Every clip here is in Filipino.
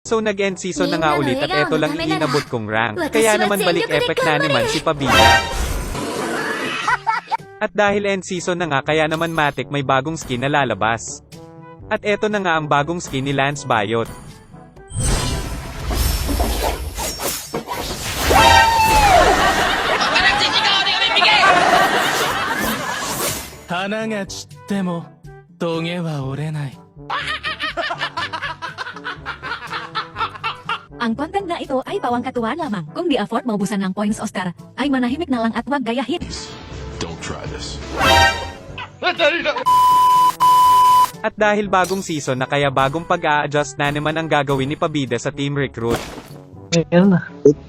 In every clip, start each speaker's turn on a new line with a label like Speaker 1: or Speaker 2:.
Speaker 1: So nag-end season na nga ulit at eto lang iinabot kong rank. Kaya naman balik epic na naman si Pabida. At dahil end season na nga kaya naman matik may bagong skin na lalabas. At eto na nga ang bagong skin ni Lance Bayot.
Speaker 2: Hana ga chitte mo, toge wa orenai.
Speaker 3: Ang content na ito ay pawang katuwaan lamang. Kung di afford maubusan ng points o star, ay manahimik na lang at wag gayahin.
Speaker 4: Don't try this.
Speaker 1: At dahil bagong season na kaya bagong pag-a-adjust na naman ang gagawin ni Pabida sa team recruit.
Speaker 5: Ayan na.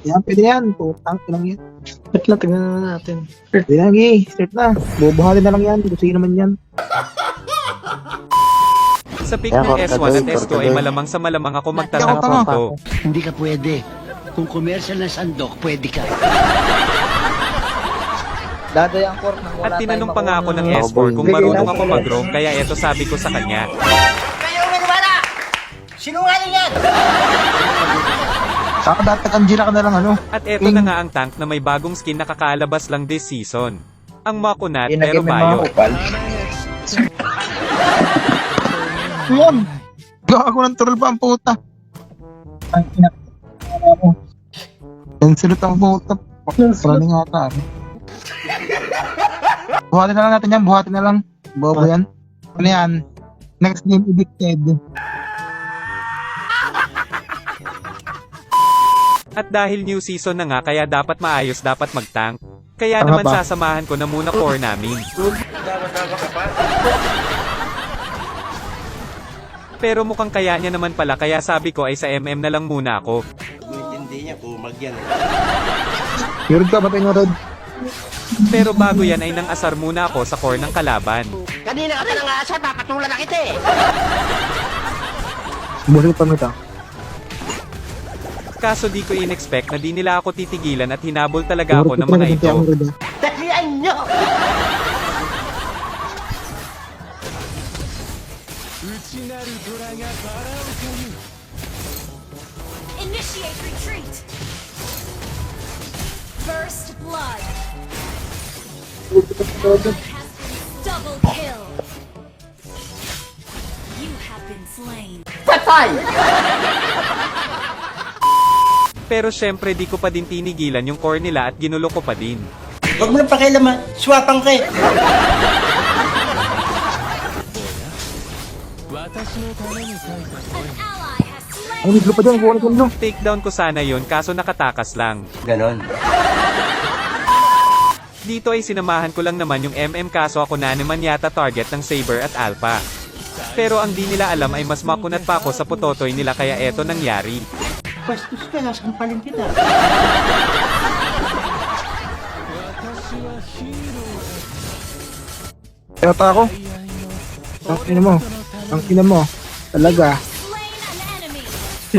Speaker 6: Yan, pwede yan. Putang ko lang yan.
Speaker 5: Start na, tignan na natin.
Speaker 6: Pwede na, gay. Start na. Bubuhalin na lang yan. Gusto naman yan.
Speaker 1: Sa pick ng S1 at S2 ay malamang sa malamang ako magtatanong dito.
Speaker 7: Hindi ka pwede. Kung commercial na sandok, pwede ka.
Speaker 6: Dada yung core nang wala
Speaker 1: At tinanong pa
Speaker 6: tayong
Speaker 1: nga ako ng
Speaker 6: makuha.
Speaker 1: S4 kung marunong ako mag-roam kaya eto sabi ko sa kanya.
Speaker 7: Kayo may wala! Sinungaling yan!
Speaker 6: Saka dapat Angira ka na lang ano.
Speaker 1: At eto na nga ang tank na may bagong skin na kakaalabas lang this season. Ang Makunat pero Bayo.
Speaker 6: Yan. Gago ng troll pa ang puta. Ang pinakita mo. Yan silot ang puta. Running ata. Buhatin na lang natin yan. Buhatin na lang. Bobo yan. Ano yan? Next game evicted.
Speaker 1: At dahil new season na nga kaya dapat maayos dapat mag-tank. Kaya naman sasamahan ko na muna core namin. Pero mukhang kaya niya naman pala kaya sabi ko ay sa MM na lang muna ako.
Speaker 7: Hindi niya, kumag yan.
Speaker 6: Yurod ka, batay nyo Rod.
Speaker 1: Pero bago yan ay nang asar muna ako sa core ng kalaban.
Speaker 7: Kanina ka pa nang asar, papatulan na kita eh.
Speaker 6: Busil pa nito.
Speaker 1: Kaso di ko in-expect na di nila ako titigilan at hinabol talaga ako ng mga ito.
Speaker 7: Talian nyo!
Speaker 8: Initiate retreat. First blood. Double kill. You have been slain.
Speaker 7: Patay!
Speaker 1: Pero syempre di ko pa din tinigilan yung core nila at ginulo ko pa din.
Speaker 7: Huwag mo na pakialaman, swapang ka eh.
Speaker 8: An ally has slain.
Speaker 6: Ay, niglo pa dyan. Buwan ko nyo.
Speaker 1: Takedown ko sana yun kaso nakatakas lang.
Speaker 7: Ganon.
Speaker 1: Dito ay sinamahan ko lang naman yung MM kaso ako na naman yata target ng Saber at Alpha. Pero ang di nila alam ay mas makunat pa ako sa putotoy nila kaya eto nangyari.
Speaker 7: Bastos ka, nasampalin kita.
Speaker 6: Kaya pa ako. Ang ina mo. Ang ina mo. Talaga.
Speaker 8: Slain an enemy.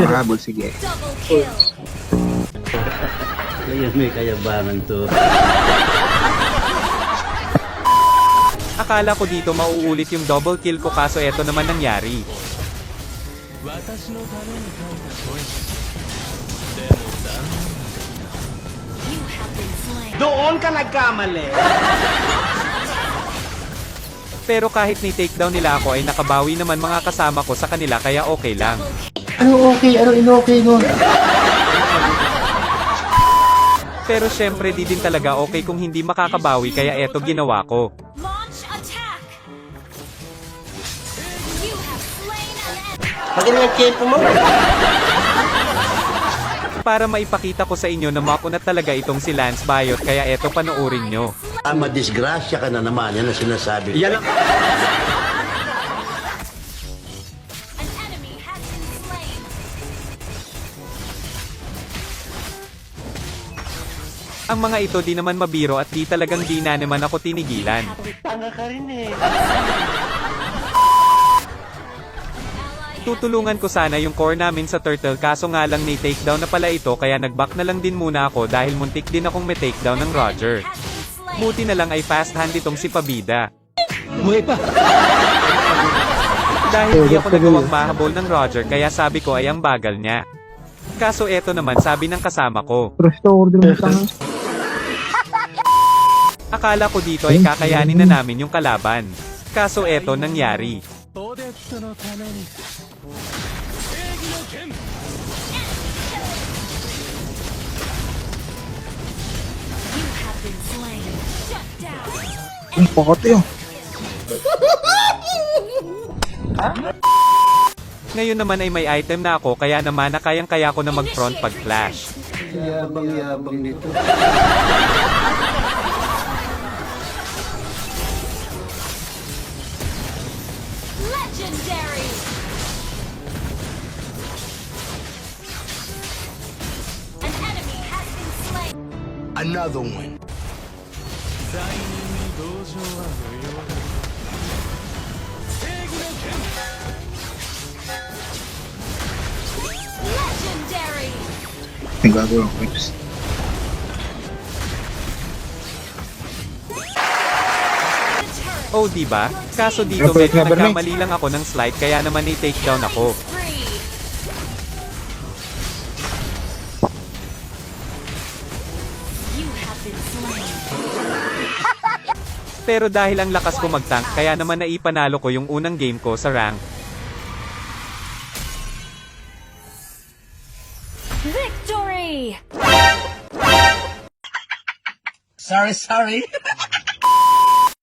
Speaker 6: Mahabol, sige.
Speaker 8: Double kill.
Speaker 7: Kaya may kayabangan to.
Speaker 1: Akala ko dito mauulit yung double kill ko kaso eto naman nangyari.
Speaker 8: You have been slain.
Speaker 7: Doon ka nagkamali.
Speaker 1: Pero kahit ni takedown nila ako ay nakabawi naman mga kasama ko sa kanila kaya okay lang.
Speaker 7: Ano okay? Ano in-okay nun?
Speaker 1: Pero syempre di din talaga okay kung hindi makakabawi kaya eto ginawa ko.
Speaker 8: Launch attack. You have slain an enemy.
Speaker 7: Magaling ang tempo mo.
Speaker 1: Para maipakita ko sa inyo na makunat talaga itong si Lance Bayot kaya eto panoorin nyo.
Speaker 7: Madisgrasya ka na naman, yan ang sinasabi. Yan ang...
Speaker 8: An enemy has been slain.
Speaker 1: Ang mga ito di naman mabiro at di talagang di na naman ako tinigilan.
Speaker 7: Tanga ka rin eh.
Speaker 1: Tutulungan ko sana yung core namin sa turtle kaso nga lang may takedown na pala ito kaya nag-back na lang din muna ako dahil muntik din akong may takedown ng Roger.
Speaker 8: Has been slain.
Speaker 1: Buti na lang ay fast hand itong si Pabida.
Speaker 7: Buhay pa.
Speaker 1: Dahil di ako nagawang mahabol ng Roger kaya sabi ko ay ang bagal niya. Kaso eto naman sabi ng kasama ko.
Speaker 6: Restore din mo lang.
Speaker 1: Akala ko dito ay kakayanin na namin yung kalaban. Kaso eto nangyari.
Speaker 2: オデットのために
Speaker 8: You have been slain. Shut down.
Speaker 6: Ang pokote yun.
Speaker 1: Ngayon naman ay may item na ako kaya naman na kayang-kaya ko na mag-front pag clash.
Speaker 7: Yabang-yabang nito.
Speaker 8: Legendary. An enemy has been slain.
Speaker 4: Another one.
Speaker 2: 罪人に同情は無用だ正義の剣
Speaker 8: Legendary.
Speaker 6: Ang gagawin ko.
Speaker 8: The turret
Speaker 1: Oh diba? Kaso dito
Speaker 6: Napalik
Speaker 1: medyo
Speaker 6: na ba, Mate?
Speaker 1: nagkamali lang ako ng slide kaya naman i-take down ako.
Speaker 8: free. You have been slain.
Speaker 1: Pero dahil ang lakas ko mag-tank kaya naman naipanalo ko yung unang game ko sa rank.
Speaker 8: Victory.
Speaker 7: Sorry.